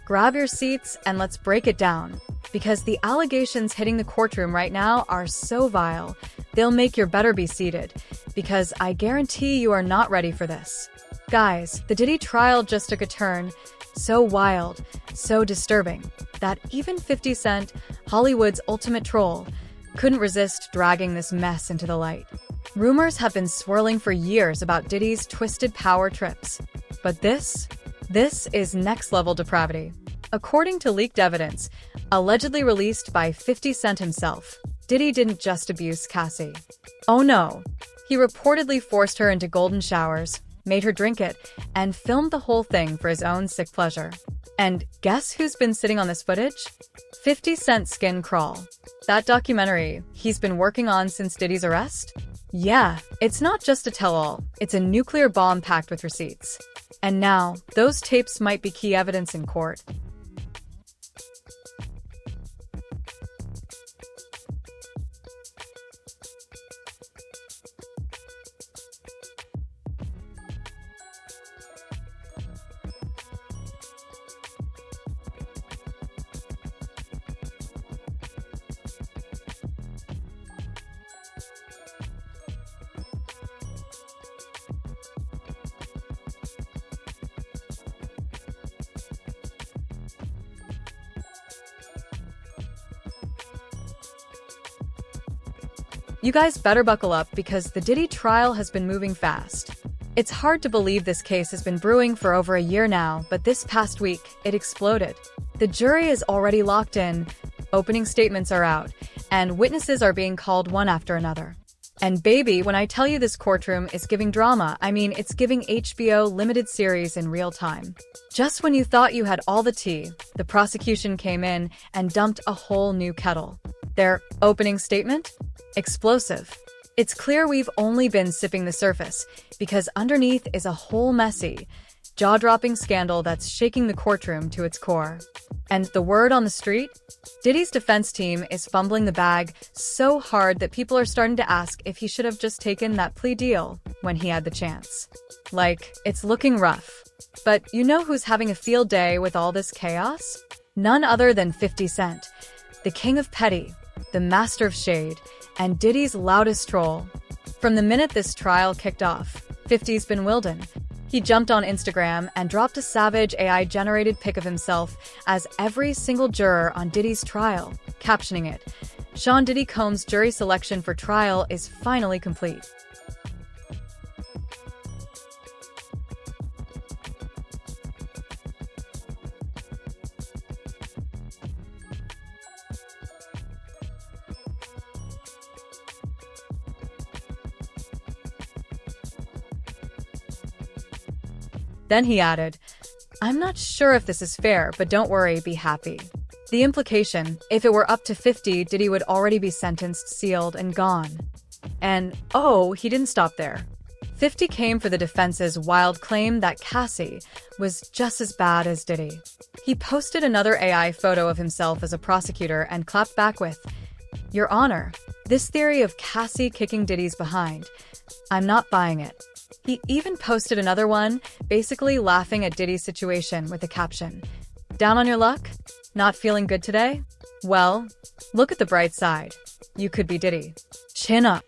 Grab your seats and let's break it down. Because the allegations hitting the courtroom right now are so vile, they'll make you better be seated. Because I guarantee you are not ready for this. Guys, the Diddy trial just took a turn. So wild, so disturbing, that even 50 Cent, Hollywood's ultimate troll, couldn't resist dragging this mess into the light. Rumors have been swirling for years about Diddy's twisted power trips. But this is next-level depravity. According to leaked evidence, allegedly released by 50 Cent himself, Diddy didn't just abuse Cassie. Oh no. He reportedly forced her into golden showers, made her drink it, and filmed the whole thing for his own sick pleasure. And guess who's been sitting on this footage? 50 Cent Skin Crawl. That documentary he's been working on since Diddy's arrest? Yeah, it's not just a tell-all, it's a nuclear bomb packed with receipts. And now, those tapes might be key evidence in court. You guys better buckle up because the Diddy trial has been moving fast. It's hard to believe this case has been brewing for over a year now, but this past week, it exploded. The jury is already locked in, opening statements are out, and witnesses are being called one after another. And baby, when I tell you this courtroom is giving drama, I mean it's giving HBO limited series in real time. Just when you thought you had all the tea, the prosecution came in and dumped a whole new kettle. Their opening statement? Explosive. It's clear we've only been sipping the surface, because underneath is a whole messy, jaw-dropping scandal that's shaking the courtroom to its core. And the word on the street? Diddy's defense team is fumbling the bag so hard that people are starting to ask if he should have just taken that plea deal when he had the chance. Like, it's looking rough. But you know who's having a field day with all this chaos? None other than 50 Cent, the king of petty, the master of shade, and Diddy's loudest troll. From the minute this trial kicked off, 50's been wildin'. He jumped on Instagram and dropped a savage AI-generated pic of himself as every single juror on Diddy's trial, captioning it, "Sean Diddy Combs' jury selection for trial is finally complete." Then he added, "I'm not sure if this is fair, but don't worry, be happy." The implication, if it were up to 50, Diddy would already be sentenced, sealed, and gone. And, oh, he didn't stop there. 50 came for the defense's wild claim that Cassie was just as bad as Diddy. He posted another AI photo of himself as a prosecutor and clapped back with, "Your Honor, this theory of Cassie kicking Diddy's behind, I'm not buying it." He even posted another one, basically laughing at Diddy's situation with the caption, "Down on your luck? Not feeling good today? Well, look at the bright side. You could be Diddy. Chin up."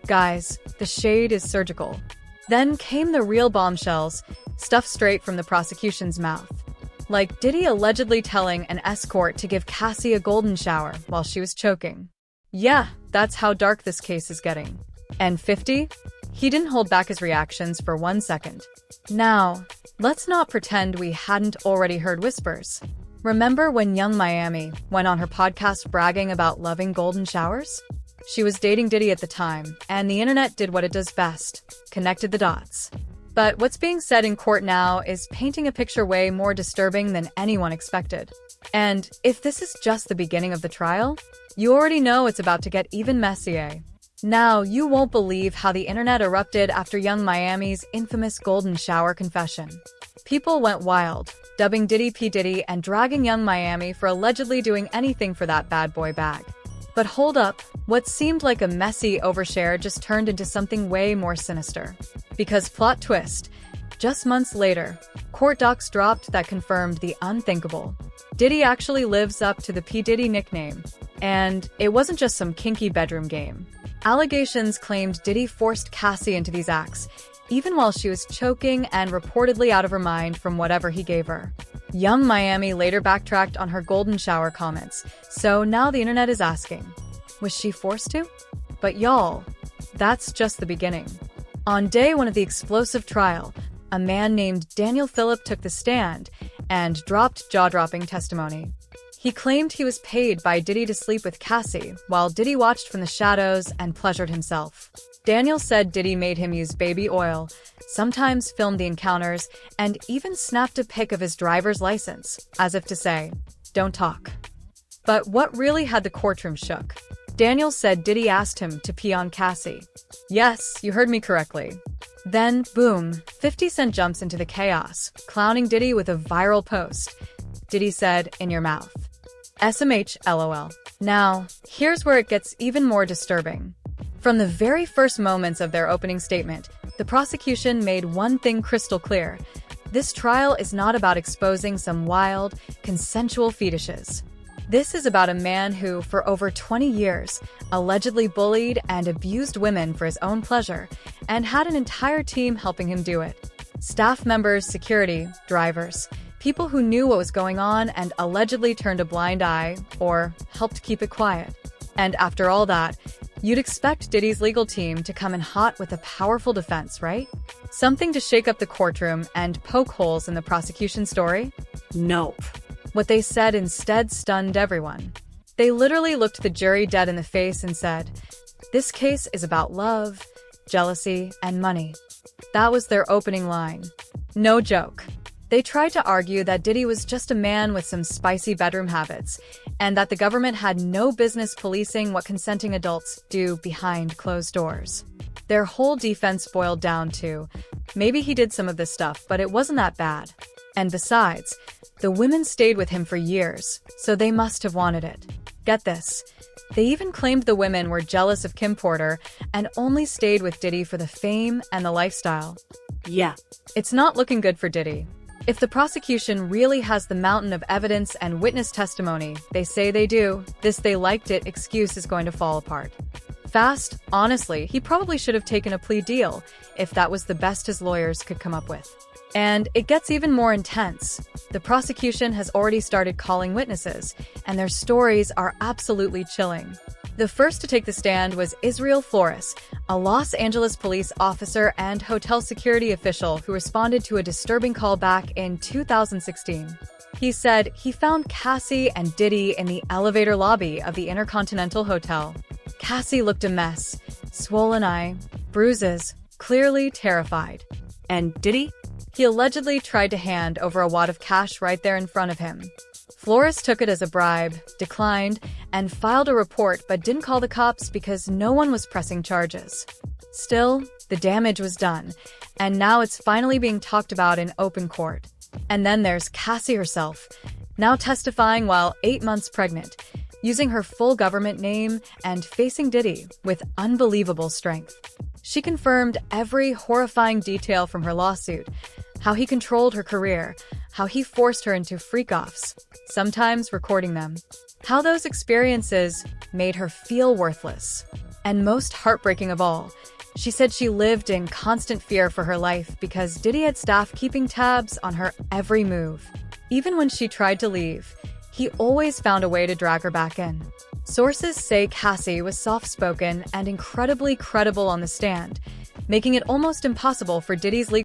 Guys, the shade is surgical. Then came the real bombshells, stuff straight from the prosecution's mouth. Like Diddy allegedly telling an escort to give Cassie a golden shower while she was choking. Yeah, that's how dark this case is getting. And 50? He didn't hold back his reactions for 1 second. Now, let's not pretend we hadn't already heard whispers. Remember when Young Miami went on her podcast bragging about loving golden showers? She was dating Diddy at the time, and the internet did what it does best, connected the dots. But what's being said in court now is painting a picture way more disturbing than anyone expected. And if this is just the beginning of the trial, you already know it's about to get even messier. Now, you won't believe how the internet erupted after Young Miami's infamous golden shower confession. People went wild, dubbing Diddy P. Diddy and dragging Young Miami for allegedly doing anything for that bad boy bag. But hold up, what seemed like a messy overshare just turned into something way more sinister. Because plot twist, just months later, court docs dropped that confirmed the unthinkable. Diddy actually lives up to the P. Diddy nickname. And it wasn't just some kinky bedroom game. Allegations claimed Diddy forced Cassie into these acts, even while she was choking and reportedly out of her mind from whatever he gave her. Young Miami later backtracked on her golden shower comments, so now the internet is asking, was she forced to? But y'all, that's just the beginning. On day one of the explosive trial, a man named Daniel Phillip took the stand and dropped jaw-dropping testimony. He claimed he was paid by Diddy to sleep with Cassie, while Diddy watched from the shadows and pleasured himself. Daniel said Diddy made him use baby oil, sometimes filmed the encounters, and even snapped a pic of his driver's license, as if to say, don't talk. But what really had the courtroom shook? Daniel said Diddy asked him to pee on Cassie. Yes, you heard me correctly. Then, boom, 50 Cent jumps into the chaos, clowning Diddy with a viral post. Diddy said, in your mouth. SMH LOL. Now, here's where it gets even more disturbing. From the very first moments of their opening statement, the prosecution made one thing crystal clear. This trial is not about exposing some wild, consensual fetishes. This is about a man who, for over 20 years, allegedly bullied and abused women for his own pleasure, and had an entire team helping him do it. Staff members, security, drivers, people who knew what was going on and allegedly turned a blind eye or helped keep it quiet. And after all that, you'd expect Diddy's legal team to come in hot with a powerful defense, right? Something to shake up the courtroom and poke holes in the prosecution story? Nope. What they said instead stunned everyone. They literally looked the jury dead in the face and said, "This case is about love, jealousy, and money." That was their opening line. No joke. They tried to argue that Diddy was just a man with some spicy bedroom habits, and that the government had no business policing what consenting adults do behind closed doors. Their whole defense boiled down to, maybe he did some of this stuff, but it wasn't that bad. And besides, the women stayed with him for years, so they must have wanted it. Get this. They even claimed the women were jealous of Kim Porter and only stayed with Diddy for the fame and the lifestyle. Yeah, it's not looking good for Diddy. If the prosecution really has the mountain of evidence and witness testimony they say they do, this "they liked it" excuse is going to fall apart. Fast, honestly, he probably should have taken a plea deal if that was the best his lawyers could come up with. And it gets even more intense. The prosecution has already started calling witnesses, and their stories are absolutely chilling. The first to take the stand was Israel Flores, a Los Angeles police officer and hotel security official who responded to a disturbing call back in 2016. He said he found Cassie and Diddy in the elevator lobby of the Intercontinental Hotel. Cassie looked a mess, swollen eye, bruises, clearly terrified. And Diddy? He allegedly tried to hand over a wad of cash right there in front of him. Flores took it as a bribe, declined, and filed a report but didn't call the cops because no one was pressing charges. Still, the damage was done, and now it's finally being talked about in open court. And then there's Cassie herself, now testifying while 8 months pregnant, using her full government name and facing Diddy with unbelievable strength. She confirmed every horrifying detail from her lawsuit, how he controlled her career, how he forced her into freak-offs, sometimes recording them, how those experiences made her feel worthless. And most heartbreaking of all, she said she lived in constant fear for her life because Diddy had staff keeping tabs on her every move. Even when she tried to leave, he always found a way to drag her back in. Sources say Cassie was soft-spoken and incredibly credible on the stand, making it almost impossible for Diddy's legal